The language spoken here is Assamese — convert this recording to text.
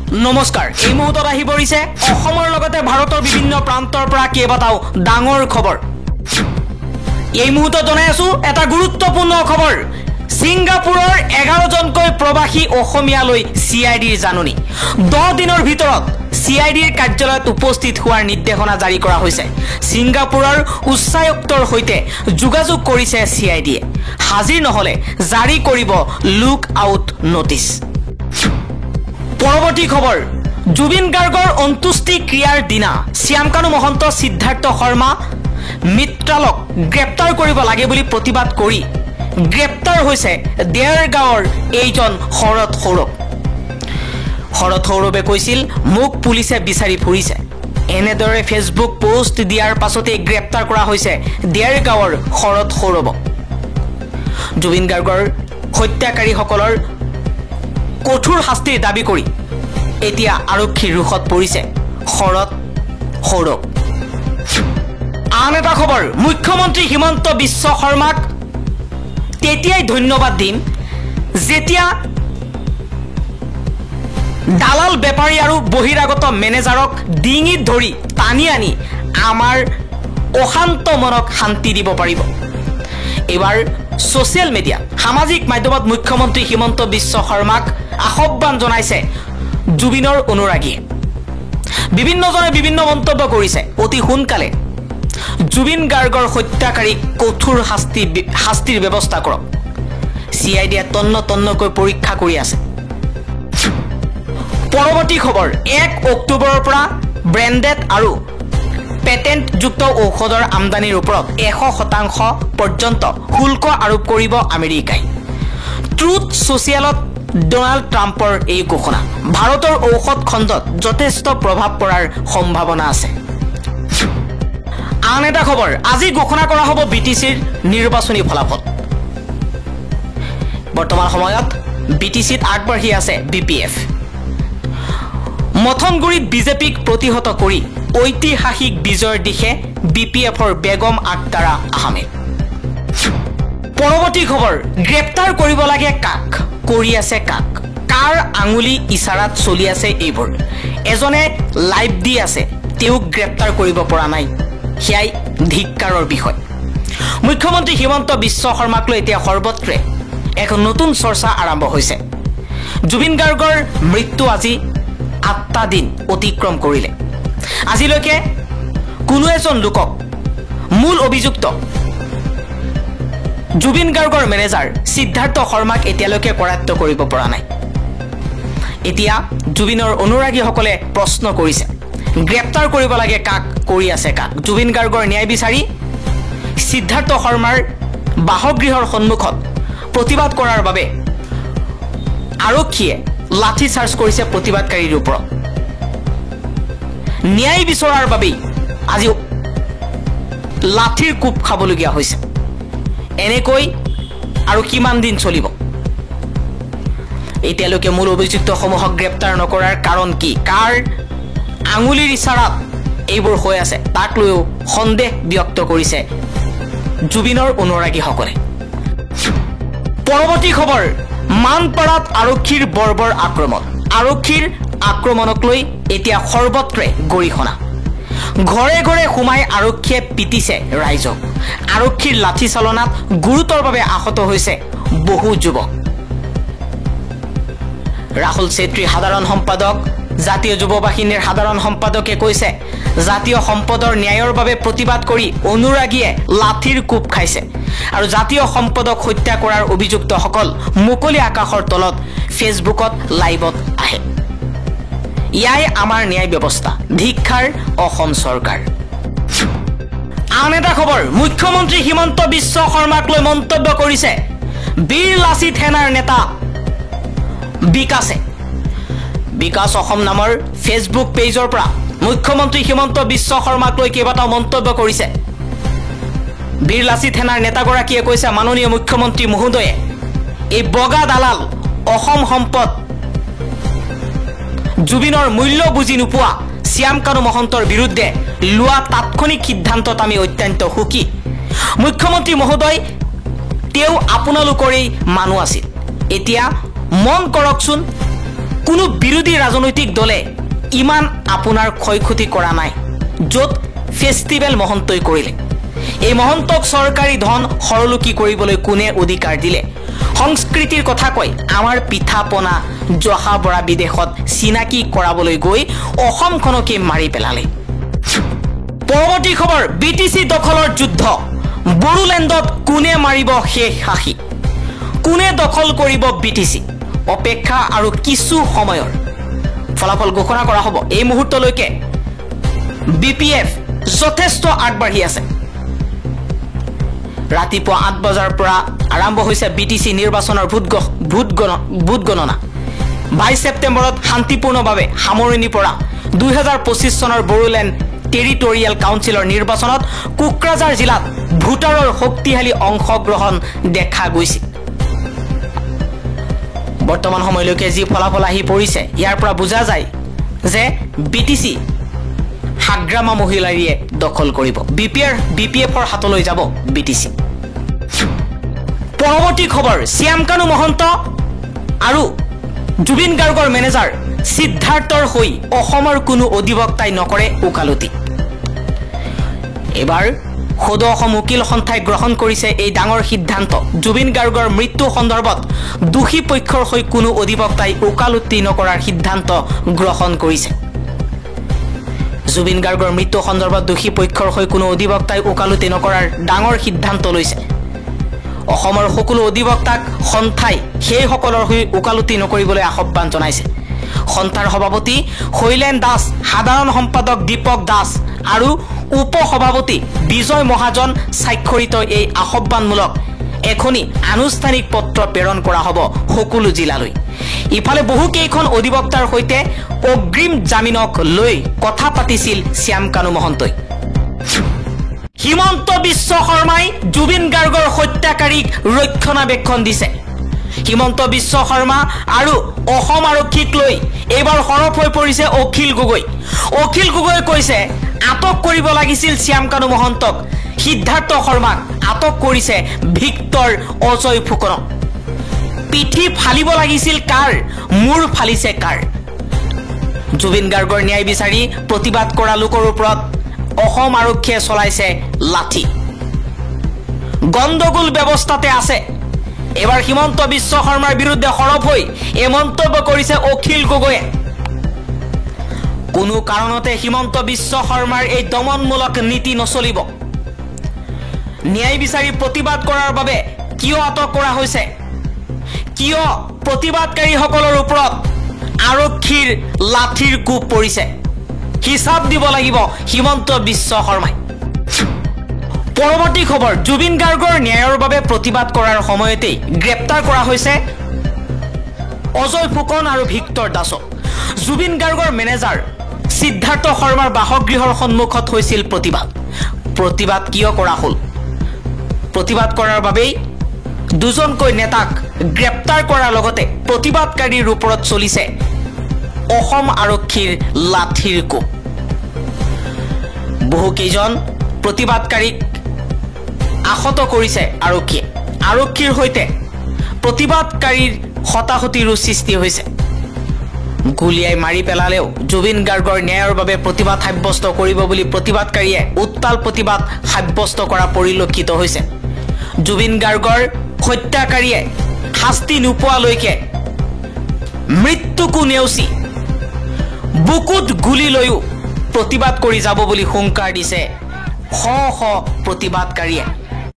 নমস্কাৰ এই মুহূৰ্তত আহি পৰিছে অসমৰ লগতে ভাৰতৰ বিভিন্ন প্ৰান্তৰ পৰা কেইবাটাও ডাঙৰ খবৰ এই মুহূৰ্তত জনাই আছো এটা গুৰুত্বপূৰ্ণ খবৰ সিংগাপুৰৰ 11 জনকৈ প্ৰবাসী অসমীয়ালৈ সিআইডিৰ জাননী 10 দিনৰ ভিতৰত সিআইডিৰ কাৰ্যালয়ত উপস্থিত হোৱাৰ নিৰ্দেশনা জাৰি কৰা হৈছে সিংগাপুৰৰ উচ্চায়ুক্তৰ সৈতে যোগাযোগ কৰিছে সিআইডিয়ে হাজিৰ নহলে জাৰি কৰিব লুক আউট নোটিছ পৰৱৰ্তী খবৰ জুবিন গাৰ্গৰ অন্ত্যেষ্টি ক্ৰিয়াৰ দিনা শ্যামকানু মহন্ত সিদ্ধাৰ্থ শৰ্মা মিত্ৰালক গ্ৰেপ্তাৰ কৰিব লাগে বুলি প্ৰতিবাদ কৰি গ্ৰেপ্তাৰ হৈছে দেৰগাঁৱৰ এইজন শৰৎ সৌৰভে কৈছিল মোক পুলিচে বিচাৰি ফুৰিছে এনেদৰে ফেচবুক পোষ্ট দিয়াৰ পাছতে গ্ৰেপ্তাৰ কৰা হৈছে দেৰগাঁৱৰ শৰৎ সৌৰভক জুবিন গাৰ্গৰ হত্যাকাৰীসকলৰ কঠোৰ শাস্তিৰ দাবী কৰি এতিয়া আৰক্ষীৰ ৰুখত পৰিছে শৰৎ সৌৰভ আন এটা খবৰ মুখ্যমন্ত্ৰী হিমন্ত বিশ্ব শৰ্মাক তেতিয়াই ধন্যবাদ দিম যেতিয়া দালাল বেপাৰী আৰু বহিৰাগত মেনেজাৰক ডিঙিত ধৰি টানি আনি আমাৰ অশান্ত মনক শান্তি দিব পাৰিব এবাৰ সোশ্যাল মিডিয়া সামাজিক মাধ্যমত মুখ্যমন্ত্ৰী হিমন্ত বিশ্ব শৰ্মাক আহ্বান জনাইছে জুবিনৰ অনুৰাগীয়ে বিভিন্নজনে বিভিন্ন মন্তব্য কৰিছে অতি সোনকালে জুবিন গাৰ্গৰ হত্যাকাৰীক কঠোৰ শাস্তিৰ ব্যৱস্থা কৰক সিআইডিয়ে তন্নকৈ পৰীক্ষা কৰি আছে পৰৱৰ্তী খবৰ 1 অক্টোবৰৰ পৰা ব্ৰেণ্ডেড আৰু পেটেন্টযুক্ত ঔষধৰ আমদানিৰ ওপৰত 100% পৰ্যন্ত শুল্ক আৰোপ কৰিব আমেৰিকাই ট্ৰুথ ছ'চিয়েলত ডোনাল্ড ট্ৰাম্পৰ এই ঘোষণা ভাৰতৰ ঔষধ খণ্ডত যথেষ্ট প্ৰভাৱ পৰাৰ সম্ভাৱনা আছে আন এটা খবৰ আজি ঘোষণা কৰা হ'ব বিটিচিৰ নিৰ্বাচনী ফলাফল বৰ্তমান সময়ত বিটিচিত আগবাঢ়ি আছে বিপিএফ মথনগুৰিত বিজেপিক প্ৰতিহত কৰি ঐতিহাসিক বিজয়ৰ দিশে বিপিএফৰ বেগম আক্তাৰা আহমেদ পৰৱৰ্তী খবৰ গ্ৰেপ্তাৰ কৰিব লাগে কাক কৰি আছে কাক কাৰ আঙুলি ইশাৰাত চলি আছে এইবোৰ এজনে লাইভ দি আছে তেওঁক গ্ৰেপ্তাৰ কৰিব পৰা নাই হিয়াই ধিক্কাৰৰ বিষয় মুখ্যমন্ত্ৰী হিমন্ত বিশ্ব শৰ্মাক লৈ এতিয়া সৰ্বত্ৰে এক নতুন চৰ্চা আৰম্ভ হৈছে জুবিন গাৰ্গৰ মৃত্যু আজি 8টা দিন অতিক্ৰম কৰিলে আজিলৈকে কোনো এজন লোকক মূল অভিযুক্ত জুবিন গাৰ্গৰ মেনেজাৰ সিদ্ধাৰ্থ শৰ্মাক এতিয়ালৈকে কৰায়ত্ব কৰিব পৰা নাই এতিয়া জুবিনৰ অনুৰাগীসকলে প্ৰশ্ন কৰিছে গ্ৰেপ্তাৰ কৰিব লাগে কাক কৰি আছে কাক জুবিন গাৰ্গৰ ন্যায় বিচাৰি সিদ্ধাৰ্থ শৰ্মাৰ বাসগৃহৰ সন্মুখত প্ৰতিবাদ কৰাৰ বাবে আৰক্ষীয়ে লাঠি চাৰ্জ কৰিছে প্ৰতিবাদকাৰীৰ ওপৰত ন্যায় বিচৰাৰ বাবে আজি লাঠিৰ কোপ খাবলগীয়া হৈছে এনেকৈ আৰু কিমান দিন চলিব এতিয়ালৈকে মূল অভিযুক্তসমূহক গ্ৰেপ্তাৰ নকৰাৰ কাৰণ কি কাৰ আঙুলিৰ ইশাৰাত এইবোৰ হৈ আছে তাক লৈও সন্দেহ ব্যক্ত কৰিছে জুবিনৰ অনুৰাগীসকলে পৰৱৰ্তী খবৰ মানপাৰাত আৰক্ষীৰ বৰ্বৰ আৰক্ষীৰ আক্ৰমণক লৈ এতিয়া সৰ্বত্ৰে গৰিহণা ঘৰে ঘৰে সোমাই আৰক্ষীয়ে পিটিছে ৰাইজক আৰক্ষীৰ লাঠি চালনাত গুৰুতৰভাৱে আহত হৈছে বহু যুৱক ৰাহুল চেত্ৰী সাধাৰণ সম্পাদক জাতীয় যুৱ বাহিনীৰ সাধাৰণ সম্পাদকে কৈছে জাতীয় সম্পদৰ ন্যায়ৰ বাবে প্ৰতিবাদ কৰি অনুৰাগীয়ে লাঠিৰ কোপ খাইছে আৰু জাতীয় সম্পদক হত্যা কৰাৰ অভিযুক্তসকল মুকলি আকাশৰ তলত ফেচবুকত লাইভত আহে ইয়াই আমাৰ ন্যায় ব্যৱস্থা ধিক্কাৰ অসম চৰকাৰ আন এটা খবৰ মুখ্যমন্ত্ৰী হিমন্ত বিশ্ব শৰ্মাক লৈ মন্তব্য কৰিছে বীৰ লাচিত সেনাৰ নেতা বিকাশ অসম নামৰ ফেচবুক পেজৰ পৰা মুখ্যমন্ত্ৰী হিমন্ত বিশ্ব শৰ্মাক লৈ কেইবাটাও মন্তব্য কৰিছে বীৰ লাচিত সেনাৰ নেতাগৰাকীয়ে কৈছে মাননীয় মুখ্যমন্ত্ৰী মহোদয়ে এই বগা দালাল অসম সম্পদ জুবিনৰ মূল্য বুজি নোপোৱা শ্যামকানু মহন্তৰ বিৰুদ্ধে লোৱা তাৎক্ষণিক সিদ্ধান্তত আমি অত্যন্ত সুখী মুখ্যমন্ত্ৰী মহোদয় তেওঁ আপোনালোকৰেই মানুহ আছিল এতিয়া মন কৰকচোন কোনো বিৰোধী ৰাজনৈতিক দলে ইমান আপোনাৰ ক্ষয়ক্ষতি কৰা নাই য'ত ফেষ্টিভেল মহন্তই কৰিলে এই মহন্তক চৰকাৰী ধন সৰলুকি কৰিবলৈ কোনে অধিকাৰ দিলে সংস্কৃতিৰ কথা কয় আমাৰ পিঠা পনা জহা বৰা বিদেশত চিনাকি কৰাবলৈ গৈ অসমখনকে মাৰি পেলালে পৰৱৰ্তী খবৰ বিটিসি দখলৰ যুদ্ধ বড়োলেণ্ডত কোনে মাৰিব শেষ হাসি কোনে দখল কৰিব বিটিসি অপেক্ষা আৰু কিছু সময়ৰ ফলাফল ঘোষণা কৰা হ'ব এই মুহূৰ্তলৈকে বিপিএফ যথেষ্ট আগবাঢ়ি আছে ৰাতিপুৱা 8 বজাৰ পৰা আৰম্ভ হৈছে বিটিসি নিৰ্বাচনৰ ভোট গণনা 22 ছেপ্টেম্বৰত শান্তিপূৰ্ণভাৱে সামৰণি পৰা 2025 চনৰ বড়োলেণ্ড টেৰিটৰিয়েল কাউন্সিলৰ নিৰ্বাচনত কোকৰাঝাৰ জিলাত ভোটাৰৰ শক্তিশালী অংশগ্ৰহণ দেখা গৈছে বৰ্তমান সময়লৈকে যি ফলাফল আহি পৰিছে ইয়াৰ পৰা বুজা যায় যে বিটিসি হাগ্ৰামা মহিলাৰীয়ে দখল কৰিব বিপিএফৰ হাতলৈ যাব বিটিসি পৰৱৰ্তী খবৰ শ্যামকানু মহন্ত আৰু জুবিন গাৰ্গৰ মেনেজাৰ সিদ্ধাৰ্থৰ হৈ অসমৰ কোনো অধিবক্তাই নকৰে ওকালতি এবাৰ সদৌ অসম উকিল সন্থাই গ্ৰহণ কৰিছে এই ডাঙৰ সিদ্ধান্ত জুবিন গাৰ্গৰ মৃত্যু সন্দৰ্ভত দোষী পক্ষৰ হৈ কোনো অধিবক্তাই ওকালতি নকৰাৰ সিদ্ধান্ত গ্ৰহণ কৰিছে জুবিন গাৰ্গৰ মৃত্যু সন্দৰ্ভত দোষী পক্ষৰ হৈ কোনো অধিবক্তাই ওকালতি নকৰাৰ ডাঙৰ সিদ্ধান্ত লৈছে অসমৰ সকলো অধিবক্তাক সন্থাই সেই সকলৰ হৈ ওকালতি নকৰিবলৈ আহ্বান জনাইছে সন্থাৰ সভাপতি শৈলেন দাস সাধাৰণ সম্পাদক দীপক দাস আৰু উপ সভাপতি বিজয় মহাজন স্বাক্ষৰিত এই আহ্বানমূলক এখনি আনুষ্ঠানিক পত্ৰ প্ৰেৰণ কৰা হ'ব সকলো জিলালৈ ইফালে বহু কেইখন অধিবক্তাৰ হৈতে অগ্ৰিম জামিনক লৈ কথা পাতিছিল শ্যামকানু মহন্তই হিমন্ত বিশ্ব শৰ্মাই জুবিন গাৰ্গৰ হত্যাকাৰীক ৰক্ষণাবেক্ষণ দিছে হিমন্ত বিশ্ব শৰ্মা আৰু অসম আৰক্ষীক লৈ এবাৰ হৰফ হৈ পৰিছে অখিল গগৈ কৈছে আটক কৰিব লাগিছিল শ্যামকানু মহন্তক সিদ্ধাৰ্থ শৰ্মাক আটক কৰিছে ভিক্টৰ অজয় ফুকনক পিঠি ফালিব লাগিছিল কাৰ মূৰ ফালিছে কাৰ জুবিন গাৰ্গৰ ন্যায় বিচাৰি প্ৰতিবাদ কৰা লোকৰ ওপৰত অসম আৰক্ষীয়ে চলাইছে লাঠি গণ্ডগোল ব্যৱস্থাতে আছে এবাৰ হিমন্ত বিশ্ব শৰ্মাৰ বিৰুদ্ধে হৰফ হৈ এই মন্তব্য কৰিছে অখিল গগৈয়ে কোনো কাৰণতে হিমন্ত বিশ্ব শৰ্মাৰ এই দমনমূলক নীতি নচলিব ন্যায় বিচাৰি প্ৰতিবাদ কৰাৰ বাবে কিয় আটক কৰা হৈছে কিয় প্ৰতিবাদকাৰীসকলৰ ওপৰত আৰক্ষীৰ লাঠিৰ কোব পৰিছে হিচাপ দিব লাগিব হিমন্ত বিশ্ব শৰ্মাই পৰৱৰ্তী খবৰ জুবিন গাৰ্গৰ ন্যায়ৰ বাবে প্ৰতিবাদ কৰাৰ সময়তে গ্ৰেপ্তাৰ কৰা হৈছে অজয় ফুকন আৰু ভিক্টৰ দাসক জুবিন গাৰ্গৰ মেনেজাৰ সিদ্ধাৰ্থ শৰ্মাৰ বাসগৃহৰ সন্মুখত হৈছিল প্ৰতিবাদ কিয় কৰা হ'ল প্ৰতিবাদ কৰাৰ বাবেই দুজনকৈ নেতাক গ্ৰেপ্তাৰ কৰাৰ লগতে প্ৰতিবাদকাৰীৰ ওপৰত চলিছে অসম আৰক্ষীৰ লাঠিৰ কোব বহু কেইজন প্ৰতিবাদকাৰীক আহত কৰিছে আৰক্ষীৰ হৈতে প্ৰতিবাদকাৰীৰ হতাহতিৰো সৃষ্টি হৈছে গুলিয়াই মাৰি পেলালেও জুবিন গাৰ্গৰ ন্যায়ৰ বাবে প্ৰতিবাদ সাব্যস্ত কৰিব বুলি প্ৰতিবাদকাৰীয়ে উত্তাল প্ৰতিবাদ সাব্যস্ত কৰা পৰিলক্ষিত হৈছে জুবিন গাৰ্গৰ হত্যাকাৰীয়ে শাস্তি নোপোৱালৈকে মৃত্যুকো নেওচি বুকুত গুলি লৈও প্ৰতিবাদ কৰি যাব বুলি হুংকাৰ দিছে শ প্ৰতিবাদকাৰীয়ে